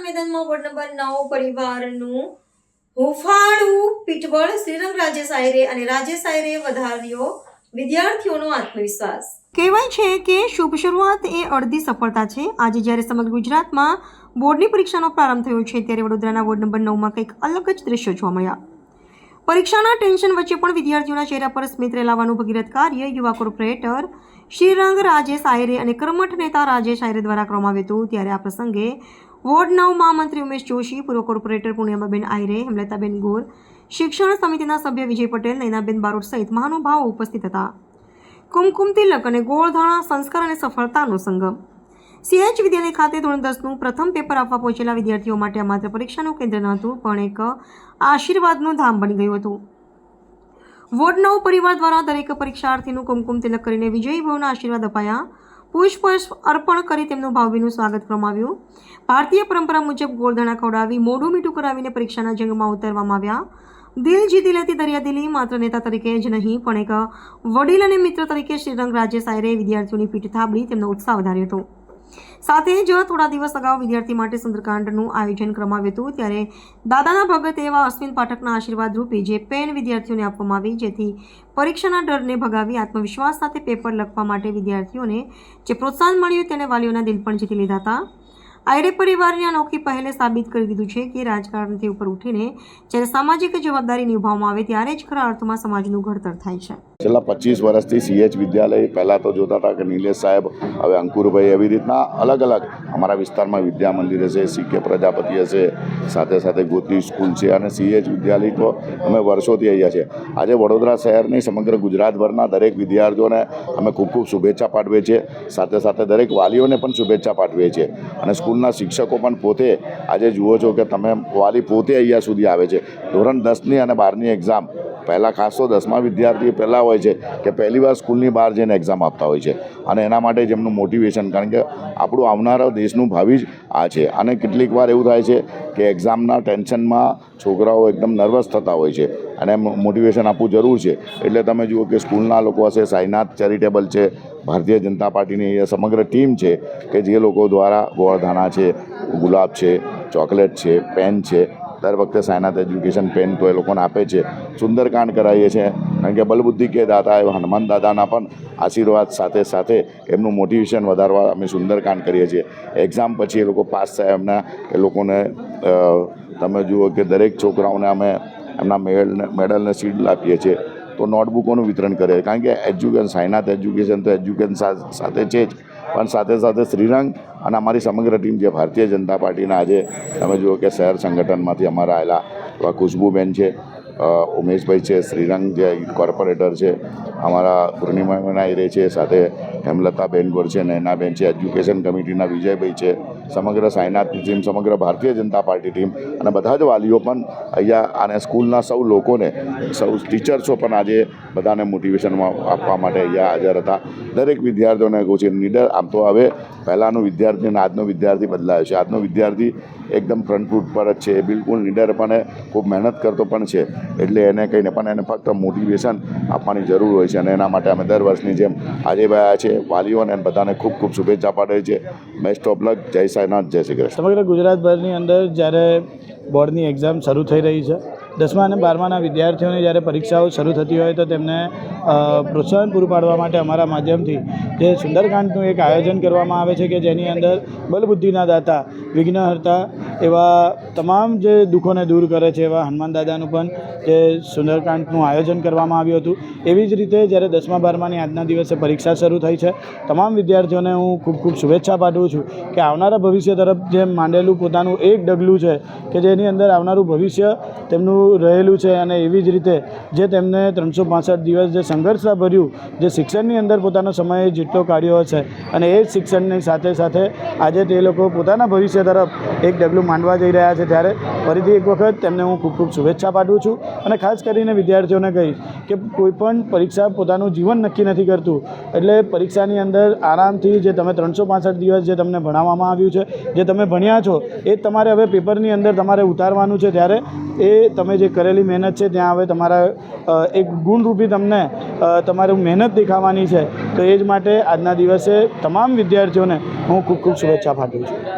મેદાનમાં ward number 9 પરિવારનું હુંફાળું પીઠબળ શ્રીરંગ રાજેશ આયરે અને રાજેશ આયરે વધાર્યો વિદ્યાર્થીઓનો આત્મવિશ્વાસ। કહેવાય છે કે શુભ શરૂઆત એ અડધી સફળતા છે। આજે જ્યારે સમગ્ર ગુજરાતમાં બોર્ડની પરીક્ષાનો પ્રારંભ થયો છે ત્યારે વડોદરાના વોર્ડ નંબર 9માં કંઈક અલગ જ દ્રશ્યો જોવા મળ્યા। પરીક્ષાના ટેન્શન વચ્ચે પણ વિદ્યાર્થીઓના ચહેરા પર સ્મિત રેલાવાનું ભગીરથ કાર્ય યુવા કોર્પોરેટર શ્રીરંગ રાજેશ આયરે અને કર્મઠ નેતા રાજેશ આયરે દ્વારા કરવામાં આવ્યું હતું। ત્યારે આ પ્રસંગે વોર્ડ 9 મહામંત્રી ઉમેશ જોશી, પૂર્વ કોર્પોરેટર પૂર્ણિમાબેન આયરે, હેમલતાબેન ગોર, શિક્ષણ સમિતિના સભ્ય વિજય પટેલ, નૈનાબેન બારોટ સહિત મહાનુભાવો ઉપસ્થિત હતા। કુમકુમ તિલક અને ગોળધાણા સંસ્કાર અને સફળતાનો સંગમ। CH વિદ્યાલય ખાતે ધોરણ 10નું પ્રથમ પેપર આપવા પહોંચેલા વિદ્યાર્થીઓ માટે આ માત્ર પરીક્ષાનું કેન્દ્ર ન હતું પણ એક આશીર્વાદનું ધામ બની ગયું હતું। વોર્ડ 9 પરિવાર દ્વારા દરેક પરીક્ષાર્થીનું કુમકુમ તિલક કરીને વિજયી ભવના આશીર્વાદ અપાયા। પુષ્પ અર્પણ કરી તેમનું ભાવભીનું સ્વાગત કરવામાં આવ્યું। ભારતીય પરંપરા મુજબ ગોળધાણા ખવડાવી મોઢું મીઠું કરાવીને પરીક્ષાના જંગમાં ઉતારવામાં આવ્યા। દિલ જીતી લેતી દરિયાદિલી માત્ર નેતા તરીકે જ નહીં પણ એક વડીલ અને મિત્ર તરીકે શ્રીરંગ રાજેશ આયરે વિદ્યાર્થીઓની પીઠ થાબડી તેમનો ઉત્સાહ વધાર્યો હતો। સાથે જ થોડા દિવસ અગાઉ વિદ્યાર્થી માટે સુંદરકાંડનું આયોજન કરવામાં આવ્યું હતું। ત્યારે દાદાના ભગત એવા અશ્વિન પાઠકના આશીર્વાદ રૂપે જે પેન વિદ્યાર્થીઓને આપવામાં આવી જેથી પરીક્ષાના ડરને ભગાવી આત્મવિશ્વાસ સાથે પેપર લખવા માટે વિદ્યાર્થીઓને જે પ્રોત્સાહન મળ્યું તેને વાલીઓના દિલ પણ જીતી લીધા હતા। આયરે પરિવારની અનોખી પહેલે સાબિત કરી દીધું છે કે રાજકારણથી ઉપર ઉઠીને જ્યારે સામાજિક જવાબદારી નિભાવવામાં આવે ત્યારે જ ખરા અર્થમાં સમાજનું ઘડતર થાય છે। છેલ્લા 25 વર્ષથી CH વિદ્યાલય પહેલાં તો જોતા હતા કે નિલેશ સાહેબ, હવે અંકુરભાઈ, એવી રીતના અલગ અલગ અમારા વિસ્તારમાં વિદ્યા મંદિર હશે, CK પ્રજાપતિ હશે, સાથે સાથે ગોત્રી સ્કૂલ છે અને CH વિદ્યાલય તો અમે વર્ષોથી અહીંયા છે। આજે વડોદરા શહેરની સમગ્ર ગુજરાતભરના દરેક વિદ્યાર્થીઓને અમે ખૂબ ખૂબ શુભેચ્છા પાઠવીએ છીએ, સાથે સાથે દરેક વાલીઓને પણ શુભેચ્છા પાઠવીએ છીએ અને સ્કૂલના શિક્ષકો પણ પોતે આજે જુઓ છો કે તમે વાલી પોતે અહીંયા સુધી આવે છે। ધોરણ 10ની અને 12ની એક્ઝામ પહેલાં ખાસ તો 10મા વિદ્યાર્થી પહેલાં હોય છે કે પહેલીવાર સ્કૂલની બહાર જઈને એક્ઝામ આપતા હોય છે અને એના માટે જ એમનું મોટિવેશન, કારણ કે આપણું આવનારા દેશનું ભાવિ જ આ છે અને કેટલીક વાર એવું થાય છે કે એક્ઝામના ટેન્શનમાં છોકરાઓ એકદમ નર્વસ થતા હોય છે અને મોટિવેશન આપવું જરૂર છે। એટલે તમે જુઓ કે સ્કૂલના લોકો હશે, સાઈનાથ ચેરિટેબલ છે, ભારતીય જનતા પાર્ટીની સમગ્ર ટીમ છે કે જે લોકો દ્વારા ગોળધાણા છે, ગુલાબ છે, ચોકલેટ છે, પેન છે, દર વખતે સાયનાથ એજ્યુકેશન પેન તો એ લોકોને આપે છે। સુંદરકાંડ કરાવીએ છીએ કારણ કે બલબુદ્ધિ કે દાતા એવા હનુમાન દાદાના પણ આશીર્વાદ સાથે સાથે એમનું મોટિવેશન વધારવા અમે સુંદરકાંડ કરીએ છીએ। એક્ઝામ પછી એ લોકો પાસ થાય એમના એ લોકોને તમે જુઓ કે દરેક છોકરાઓને અમે એમના મેડલને શીલ્ડ આપીએ છીએ, તો નોટબુકોનું વિતરણ કરીએ કારણ કે એજ્યુકેશન, સાયનાથ એજ્યુકેશન તો એજ્યુકેશન સાથે છે જ પણ સાથે સાથે શ્રીરંગ અને અમારી સમગ્ર ટીમ જે ભારતીય જનતા પાર્ટીના આજે તમે જુઓ કે શહેર સંગઠનમાંથી અમારા આવેલા એવા ખુશ્બુબેન છે, ઉમેશભાઈ છે, શ્રીરંગ જે કોર્પોરેટર છે, અમારા પૂર્ણિમાબેન આયરે છે, સાથે હેમલતાબેન ગોર છે, નૈનાબેન છે, એજ્યુકેશન કમિટીના વિજયભાઈ છે, સમગ્ર સાયનાથની ટીમ, સમગ્ર ભારતીય જનતા પાર્ટી ટીમ અને બધા જ વાલીઓ પણ અહીંયા અને સ્કૂલના સૌ લોકોને, સૌ ટીચર્સો પણ આજે બધાને મોટિવેશન આપવા માટે અહીંયા હાજર હતા। દરેક વિદ્યાર્થીઓને કહું છું નીડર, આમ તો હવે પહેલાંનો વિદ્યાર્થી અને આજનો વિદ્યાર્થી બદલાયો છે। આજનો વિદ્યાર્થી એકદમ ફ્રન્ટ ફૂટ પર જ છે, બિલકુલ નીડર પણ ખૂબ મહેનત કરતો પણ છે, એટલે એને કહીને પણ એને ફક્ત મોટિવેશન આપવાની જરૂર હોય છે અને એના માટે અમે દર વર્ષની જેમ આજે આવ્યા છે। વાલીઓને બધાને ખૂબ ખૂબ શુભેચ્છા પાઠવે છે। Best of luck. જય સાઈનાથ, જય શ્રી કૃષ્ણ। સમગ્ર ગુજરાતભરની અંદર જ્યારે બોર્ડની એક્ઝામ શરૂ થઈ રહી છે, 10મા અને 12માના વિદ્યાર્થીઓની જ્યારે પરીક્ષાઓ શરૂ થતી હોય તો તેમને પ્રોત્સાહન પૂરું પાડવા માટે અમારા માધ્યમથી જે સુંદરકાંડનું એક આયોજન કરવામાં આવે છે કે જેની અંદર બલબુદ્ધિના દાતા, વિઘ્નહર્તા એવા તમામ જે દુઃખોને દૂર કરે છે એવા હનુમાન દાદાનું પણ જે સુંદરકાંડનું આયોજન કરવામાં આવ્યું હતું। એવી જ રીતે જ્યારે 10મા 12માની આજના દિવસે પરીક્ષા શરૂ થઈ છે, તમામ વિદ્યાર્થીઓને હું ખૂબ ખૂબ શુભેચ્છા પાઠવું છું કે આવનારા ભવિષ્ય તરફ જેમ માંડેલું પોતાનું એક ડગલું છે કે જેની અંદર આવનારું ભવિષ્ય તેમનું રહેલું છે અને એવી જ રીતે જે તેમને 365 દિવસ જે સંઘર્ષભર્યું જે શિક્ષણની અંદર પોતાનો સમય જેટલો કાઢ્યો હશે અને એ જ શિક્ષણની સાથે સાથે આજે તે લોકો પોતાના ભવિષ્ય તરફ એક ડગલું માંડવા જઈ રહ્યા છે, ત્યારે ફરીથી એક વખત તેમને હું ખૂબ ખૂબ શુભેચ્છા પાઠવું છું અને ખાસ કરીને વિદ્યાર્થીઓને કહીશ કે કોઈપણ પરીક્ષા પોતાનું જીવન નક્કી નથી કરતું, એટલે પરીક્ષાની અંદર આરામથી જે તમે 365 દિવસ જે તમને ભણાવવામાં આવ્યું છે, જે તમે ભણ્યા છો એ તમારે હવે પેપરની અંદર તમારે ઉતારવાનું છે, ત્યારે એ તમે જે કરેલી મહેનત છે ત્યાં હવે તમારા એક ગુણરૂપી તમને તમારું મહેનત દેખાવાની છે। તો એ જ માટે આજના દિવસે તમામ વિદ્યાર્થીઓને હું ખૂબ ખૂબ શુભેચ્છા પાઠવું છું।